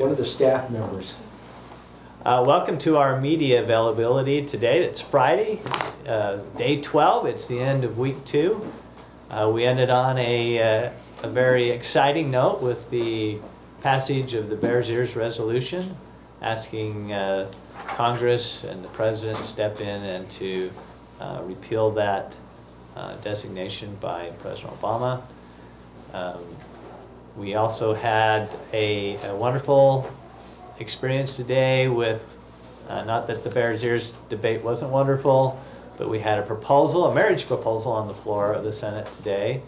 One of the staff members. Welcome to our media availability today. It's Friday, day 12. It's the end of week 2. We ended on a very exciting note with the passage of the Bears Ears resolution, asking Congress and the President to step in and to repeal that designation by President Obama. We also had a wonderful experience today with, not that the Bears Ears debate wasn't wonderful, but we had a marriage proposal on the floor of the Senate today,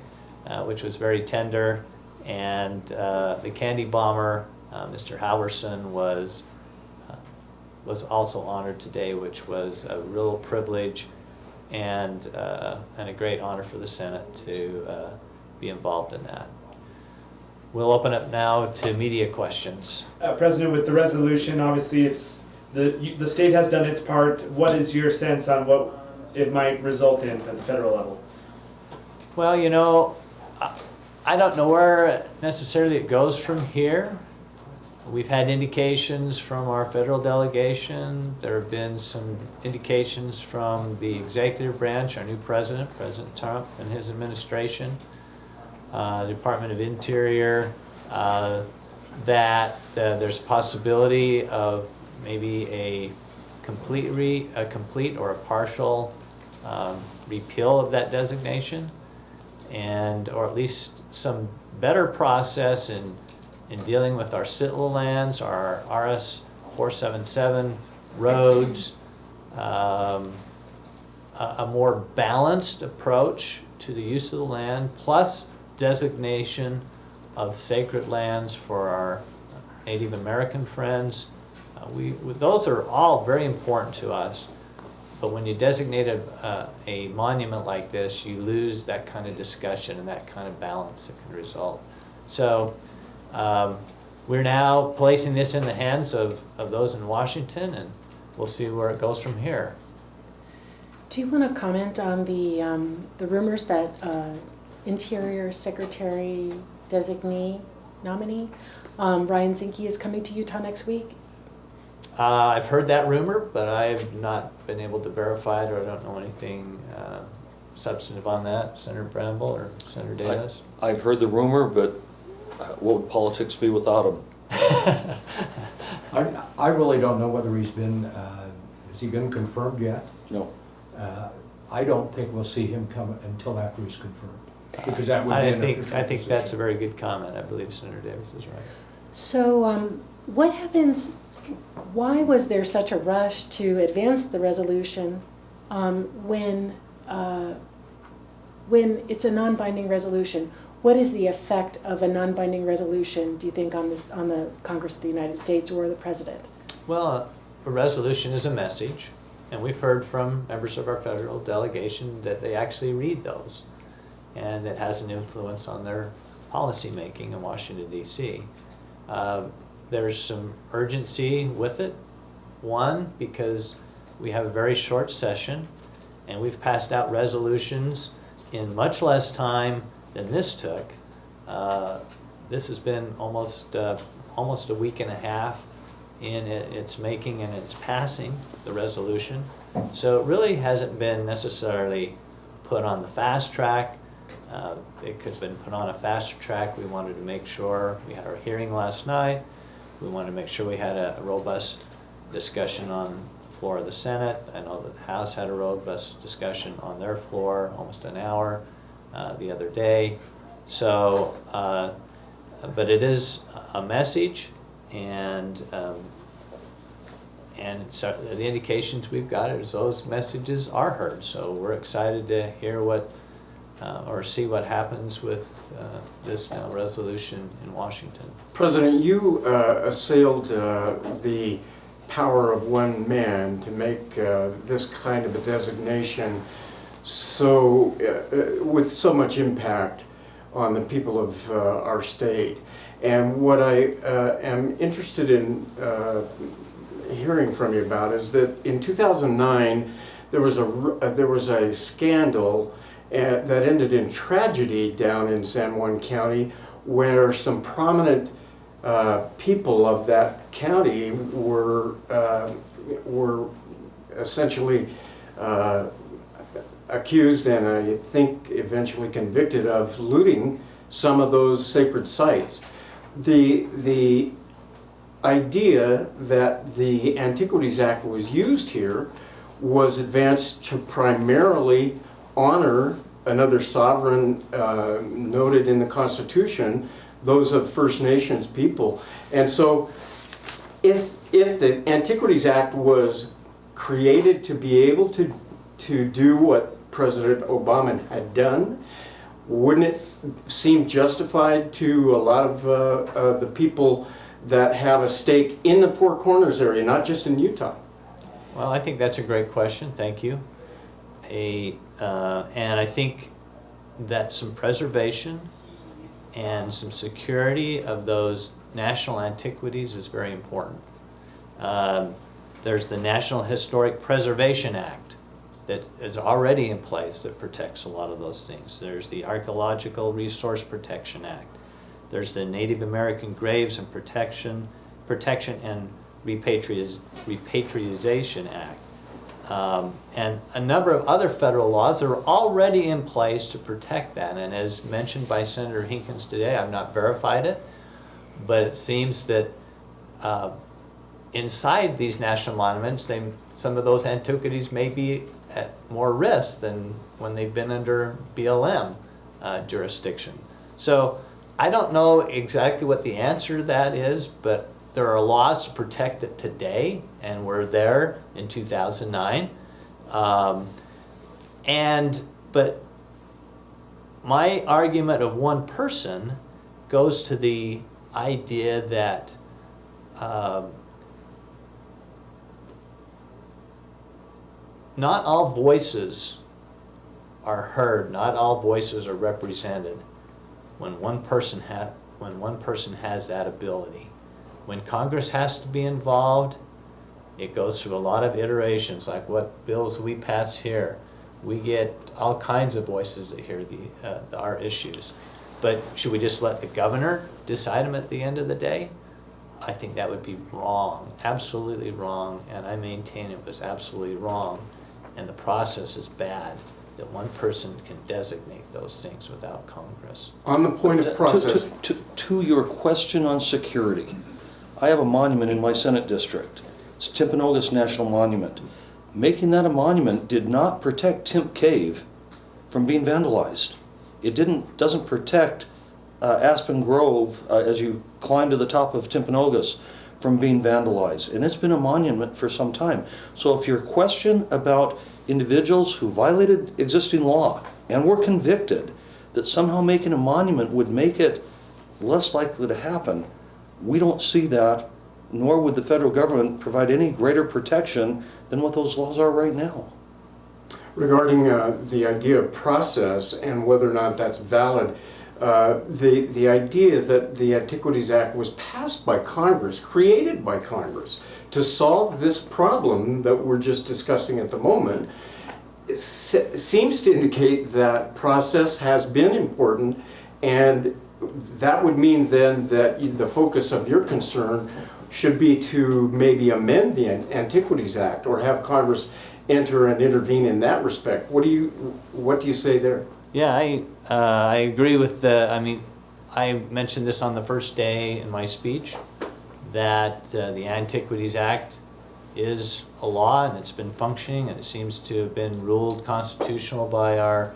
which was very tender, and the candy bomber, Mr. Halverson, was also honored today, which was a real privilege and a great honor for the Senate to be involved in that. We'll open up now to media questions. President, with the resolution, obviously it's the state has done its part. What is your sense on what it might result in at the federal level? Well, you know, I don't know where necessarily it goes from here. We've had indications from our federal delegation. There have been some indications from the executive branch, our new president, President Trump, and his administration. Department of Interior, that there's a possibility of maybe a complete or a partial repeal of that designation, or at least some better process in dealing with our SITLA lands, our RS 477 roads, a more balanced approach to the use of the land, plus designation of sacred lands for our Native American friends. Those are all very important to us, but when you designate a monument like this, you lose that kind of discussion and that kind of balance that can result. So we're now placing this in the hands of those in Washington, and we'll see where it goes from here. Do you want to comment on the rumors that Interior Secretary designee nominee Ryan Zinke is coming to Utah next week? I've heard that rumor, but I've not been able to verify it, or I don't know anything substantive on that. Senator Bramble or Senator Davis? I've heard the rumor, but what would politics be without him? I really don't know whether has he been confirmed yet? No. I don't think we'll see him come until after he's confirmed, because that would be an official I think position. that's a very good comment. I believe Senator Davis is right. So what happens, why was there such a rush to advance the resolution when it's a non-binding resolution? What is the effect of a non-binding resolution, do you think, on the Congress of the United States or the President? Well, a resolution is a message, and we've heard from members of our federal delegation that they actually read those, and it has an influence on their policy making in Washington, D.C. There's some urgency with it. One, because we have a very short session, and we've passed out resolutions in much less time than this took. This has been almost a week and a half in its making and its passing, the resolution. So it really hasn't been necessarily put on the fast track. It could have been put on a faster track. We wanted to make sure, we had our hearing last night. We wanted to make sure we had a robust discussion on the floor of the Senate. I know that the House had a robust discussion on their floor, almost an hour the other day. So, but it is a message, and so the indications we've got is those messages are heard. So we're excited to hear or see what happens with this now resolution in Washington. President, you assailed the power of one man to make this kind of a designation with so much impact on the people of our state. And what I am interested in hearing from you about is that in 2009 there was a scandal that ended in tragedy down in San Juan County, where some prominent people of that county were essentially accused and I think eventually convicted of looting some of those sacred sites. The idea that the Antiquities Act was used here was advanced to primarily honor another sovereign noted in the Constitution, those of First Nations people. And so if the Antiquities Act was created to be able to do what President Obama had done, wouldn't it seem justified to a lot of the people that have a stake in the Four Corners area, not just in Utah? Well, I think that's a great question. Thank you. And I think that some preservation and some security of those national antiquities is very important. There's the National Historic Preservation Act that is already in place that protects a lot of those things. There's the Archaeological Resource Protection Act. There's the Native American Graves and Protection and Repatriation Act. And a number of other federal laws that are already in place to protect that. And as mentioned by Senator Hinkins today, I've not verified it, but it seems that inside these national monuments, some of those antiquities may be at more risk than when they've been under BLM jurisdiction. So I don't know exactly what the answer to that is, but there are laws to protect it today, and we're there in 2009. But my argument of one person goes to the idea that not all voices are heard, not all voices are represented when one person has that ability. When Congress has to be involved, it goes through a lot of iterations, like what bills we pass here. We get all kinds of voices that hear our issues. But should we just let the governor decide them at the end of the day? I think that would be wrong, absolutely wrong, and I maintain it was absolutely wrong. And the process is bad, that one person can designate those things without Congress. On the point of process. To your question on security, I have a monument in my Senate district. It's Timpanogos National Monument. Making that a monument did not protect Timp Cave from being vandalized. It doesn't protect Aspen Grove as you climb to the top of Timpanogos from being vandalized. And it's been a monument for some time. So if your question about individuals who violated existing law and were convicted, that somehow making a monument would make it less likely to happen, we don't see that, nor would the federal government provide any greater protection than what those laws are right now. Regarding the idea of process and whether or not that's valid, the idea that the Antiquities Act was passed by Congress, created by Congress, to solve this problem that we're just discussing at the moment, it seems to indicate that process has been important, and that would mean then that the focus of your concern should be to maybe amend the Antiquities Act or have Congress enter and intervene in that respect. What do you say there? Yeah, I agree with I mentioned this on the first day in my speech, that the Antiquities Act is a law and it's been functioning, and it seems to have been ruled constitutional by our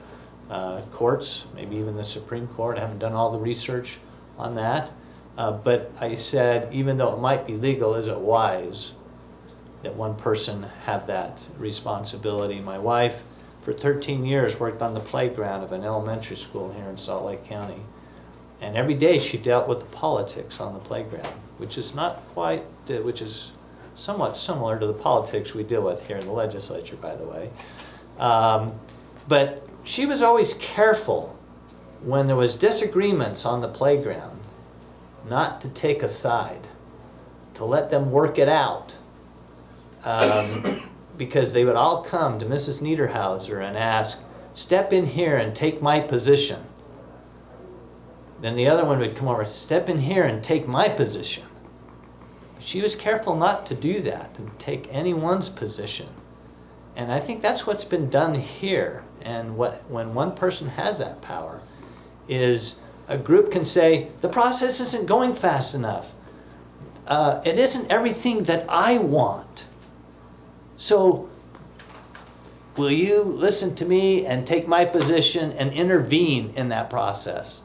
courts, maybe even the Supreme Court. I haven't done all the research on that. But I said, even though it might be legal, is it wise that one person have that responsibility? My wife, for 13 years, worked on the playground of an elementary school here in Salt Lake County. And every day she dealt with the politics on the playground, which is somewhat similar to the politics we deal with here in the legislature, by the way. But she was always careful when there was disagreements on the playground not to take a side, to let them work it out. Because they would all come to Mrs. Niederhauser and ask, step in here and take my position. then the other one would come over, step in here and take my position. She was careful not to do that and take anyone's position. And I think that's what's been done here. And when one person has that power, is a group can say, the process isn't going fast enough. It isn't everything that I want. So will you listen to me and take my position and intervene in that process?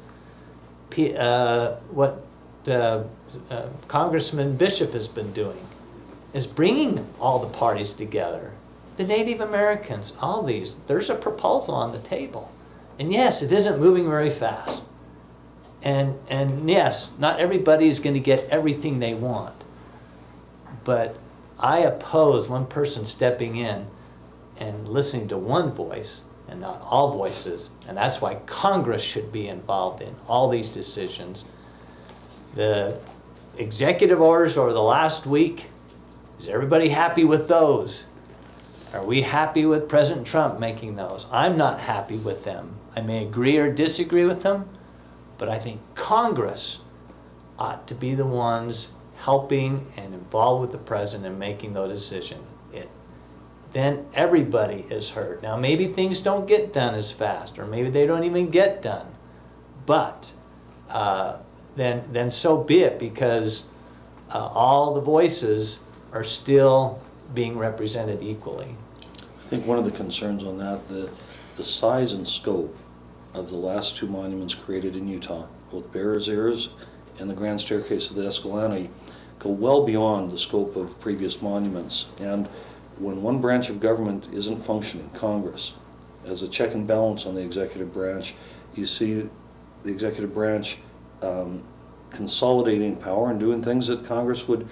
Congressman Bishop has been doing is bringing all the parties together. The Native Americans, all these, there's a proposal on the table. And yes, it isn't moving very fast. And yes, not everybody's going to get everything they want. But I oppose one person stepping in and listening to one voice and not all voices. And that's why Congress should be involved in all these decisions. The executive orders over the last week, is everybody happy with those? Are we happy with President Trump making those? I'm not happy with them. I may agree or disagree with them, but I think Congress ought to be the ones helping and involved with the president in making those decisions. Then everybody is heard. Now maybe things don't get done as fast, or maybe they don't even get done, but then so be it, because all the voices are still being represented equally. I think one of the concerns on that, the size and scope of the last two monuments created in Utah, both Bears Ears and the Grand Staircase of the Escalante, go well beyond the scope of previous monuments. And when one branch of government isn't functioning, Congress, as a check and balance on the executive branch, you see the executive branch consolidating power and doing things that Congress would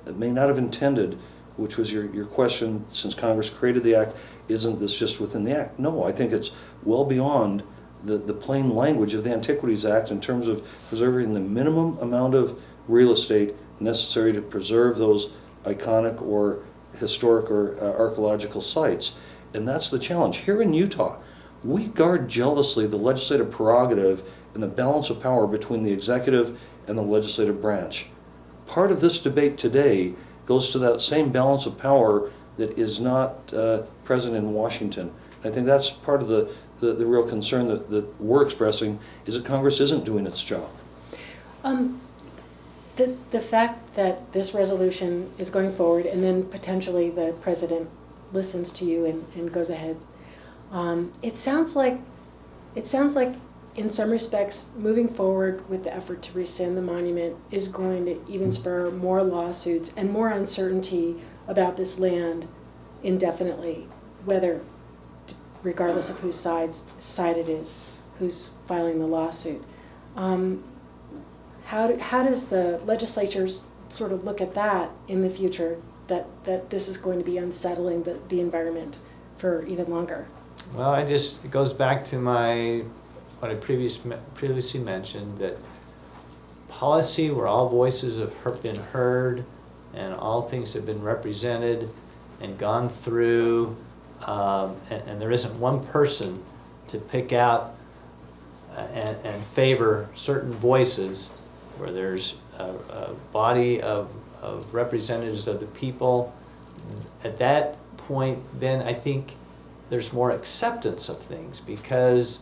may not have intended, which was your question, since Congress created the act, isn't this just within the act? No, I think it's well beyond the plain language of the Antiquities Act in terms of preserving the minimum amount of real estate necessary to preserve those iconic or historic or archaeological sites. And that's the challenge. Here in Utah, we guard jealously the legislative prerogative and the balance of power between the executive and the legislative branch. Part of this debate today goes to that same balance of power that is not present in Washington. And I think that's part of the real concern that we're expressing, is that Congress isn't doing its job. The fact that this resolution is going forward and then potentially the president listens to you and goes ahead, it sounds like in some respects moving forward with the effort to rescind the monument is going to even spur more lawsuits and more uncertainty about this land indefinitely, regardless of whose side it is, who's filing the lawsuit. How does the legislature sort of look at that in the future, that this is going to be unsettling the environment for even longer? Well, it goes back to what I previously mentioned, that policy where all voices have been heard and all things have been represented and gone through, and there isn't one person to pick out and favor certain voices, where there's a body of representatives of the people. At that point, then I think there's more acceptance of things, because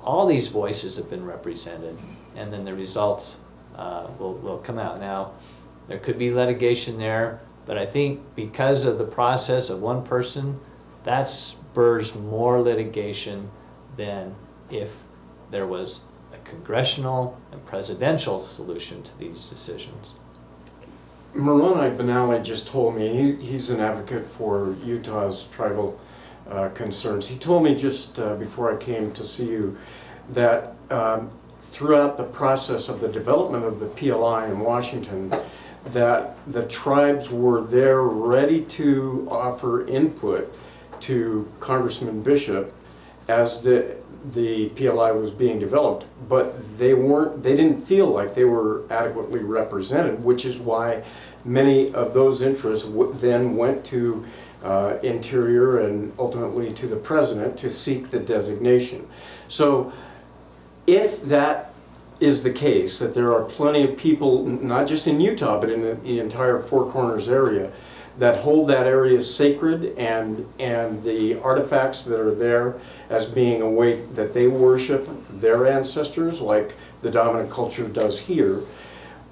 all these voices have been represented, and then the results will come out. Now, there could be litigation there, but I think because of the process of one person, that spurs more litigation than if there was a congressional and presidential solution to these decisions. Moroni Benally just told me, he's an advocate for Utah's tribal concerns. He told me just before I came to see you that throughout the process of the development of the PLI in Washington, that the tribes were there ready to offer input to Congressman Bishop as the PLI was being developed, but they didn't feel like they were adequately represented, which is why many of those interests then went to Interior and ultimately to the President to seek the designation. So if that is the case, that there are plenty of people, not just in Utah, but in the entire Four Corners area, that hold that area sacred and the artifacts that are there as being a way that they worship their ancestors, like the dominant culture does here,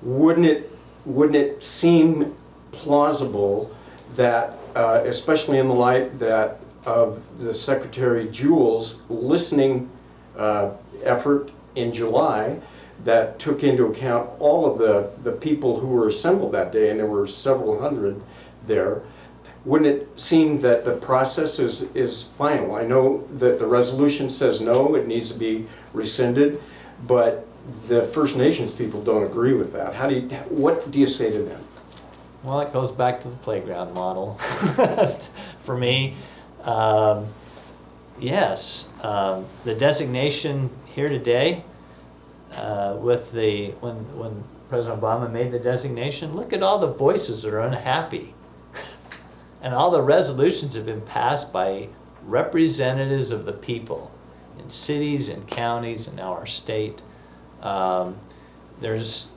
wouldn't it seem plausible that, especially in the light that of the Secretary Jewell's listening effort in July that took into account all of the people who were assembled that day, and there were several hundred there, wouldn't it seem that the process is final? I know that the resolution says no, it needs to be rescinded, but the First Nations people don't agree with that. What do you say to them? Well, it goes back to the playground model. For me, yes, the designation here today, when President Obama made the designation, look at all the voices that are unhappy. And all the resolutions have been passed by representatives of the people in cities and counties and now our state. There's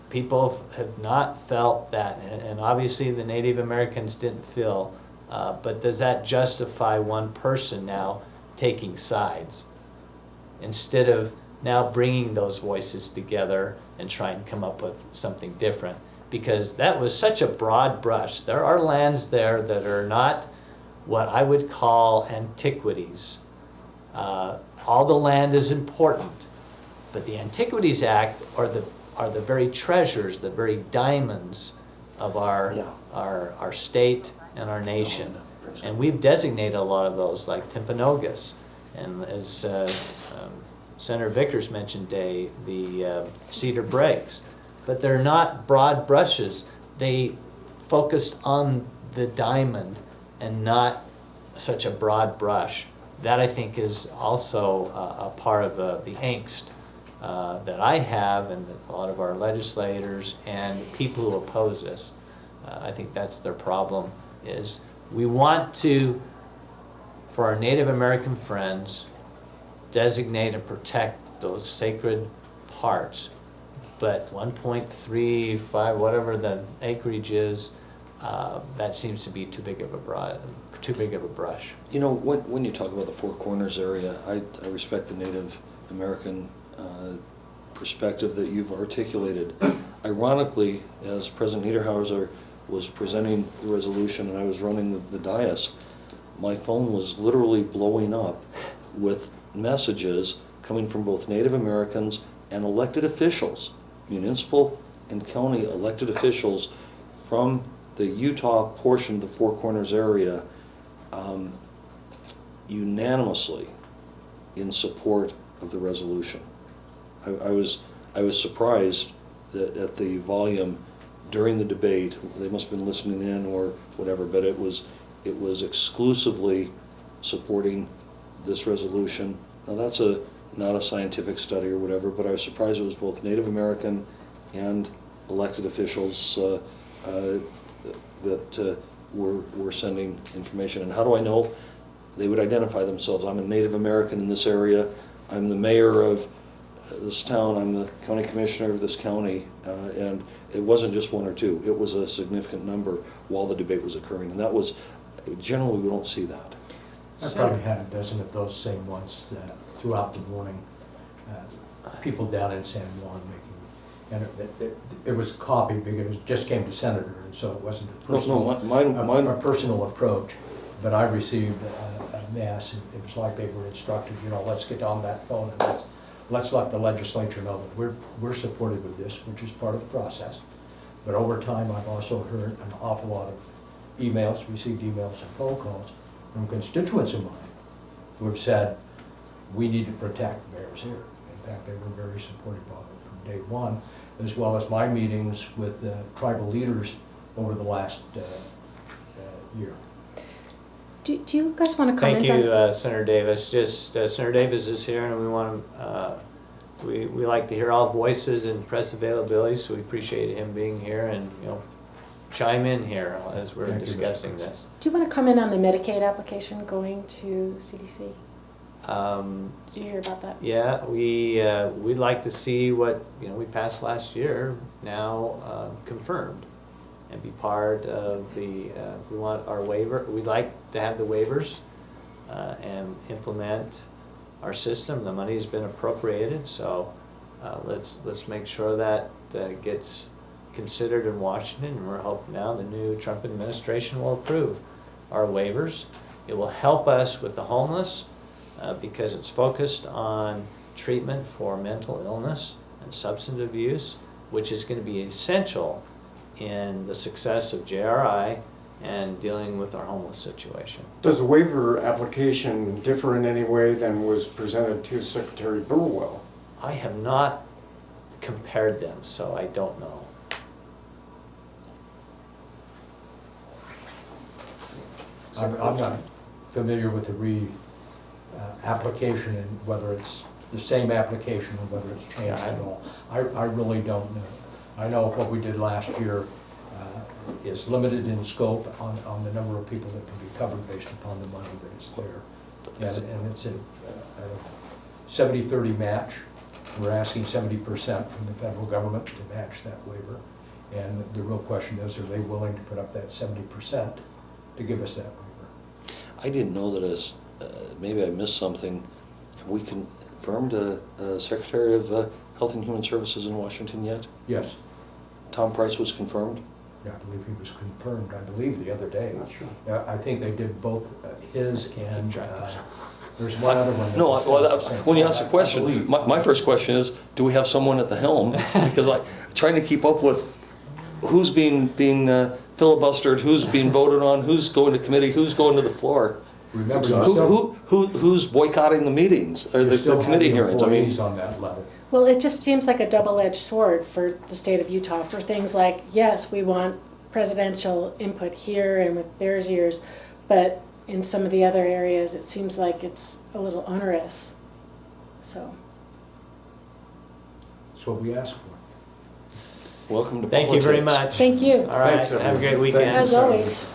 people have not felt that, and obviously the Native Americans didn't feel, but does that justify one person now taking sides? Instead of now bringing those voices together and trying to come up with something different. Because that was such a broad brush. There are lands there that are not what I would call antiquities. All the land is important, but the Antiquities Act are the very treasures, the very diamonds of our state and our nation. And we've designated a lot of those, like Timpanogos, and as Senator Vickers mentioned, the Cedar Breaks. But they're not broad brushes. They focused on the diamond and not such a broad brush. That, I think, is also a part of the angst that I have and that a lot of our legislators and people who oppose this. I think that's their problem, is we want to, for our Native American friends, designate and protect those sacred parts. But 1.35, whatever the acreage is, that seems to be too big of a brush. You know, when you talk about the Four Corners area, I respect the Native American perspective that you've articulated. Ironically, as President Niederhauser was presenting the resolution and I was running the dais, my phone was literally blowing up with messages coming from both Native Americans and elected officials, municipal and county elected officials from the Utah portion of the Four Corners area, unanimously in support of the resolution. I was surprised that at the volume during the debate. They must have been listening in or whatever, but it was exclusively supporting this resolution. Now that's not a scientific study or whatever, but I was surprised it was both Native American and elected officials that were sending information. And how do I know? They would identify themselves. I'm a Native American in this area. I'm the mayor of this town. I'm the county commissioner of this county. And it wasn't just one or two. It was a significant number while the debate was occurring. And that was, generally we don't see that. I probably had a dozen of those same ones throughout the morning. People down in San Juan making, and it was copied because it just came to Senator, and so it wasn't a personal, a personal approach. But I received a mass, and it was like they were instructed, let's get on that phone and let's let the legislature know that we're supportive of this, which is part of the process. But over time, I've also heard an awful lot of received emails and phone calls from constituents of mine who have said, we need to protect bears here. In fact, they were very supportive of it from day one, as well as my meetings with tribal leaders over the last year. Do you guys want to comment on? Thank you, Senator Davis. Senator Davis is here, and we want to. We like to hear all voices and press availability, so we appreciate him being here and chime in here as we're discussing this. Do you want to comment on the Medicaid application going to CDC? Did you hear about that? Yeah, we'd like to see what, we passed last year now confirmed and be part of the, we want our waiver, we'd like to have the waivers and implement our system. The money's been appropriated, so let's make sure that gets considered in Washington, and we're hoping now the new Trump administration will approve our waivers. It will help us with the homeless because it's focused on treatment for mental illness and substance abuse, which is going to be essential in the success of JRI and dealing with our homeless situation. Does the waiver application differ in any way than was presented to Secretary Burwell? I have not compared them, so I don't know. I'm not familiar with the application and whether it's the same application or whether it's changed Yeah, at all. I really don't know. I know what we did last year is limited in scope on the number of people that can be covered based upon the money that is there. And it's a 70-30 match. We're asking 70% from the federal government to match that waiver. And the real question is, are they willing to put up that 70% to give us that waiver? I didn't know that as, maybe I missed something. Have we confirmed a Secretary of Health and Human Services in Washington yet? Yes. Tom Price was confirmed? Yeah, I believe he was confirmed, I believe, the other day. Not sure. I think they did both his and, there's one other one. that No, was well, sent. when you ask the I question, believe. my first question is, do we have someone at the helm? Because I'm trying to keep up with who's being filibustered, who's being voted on, who's going to committee, who's going to the floor. Remember, you still, Who's boycotting the meetings, or you the still have committee the hearings? I mean, employees on that level. Well, it just seems like a double-edged sword for the state of Utah for things like, yes, we want presidential input here and with Bears Ears, but in some of the other areas, it seems like it's a little onerous. So, That's what we ask for. welcome to Thank you very politics. much. thank you, All right, Thanks, have a everyone. great weekend. Thanks. as always.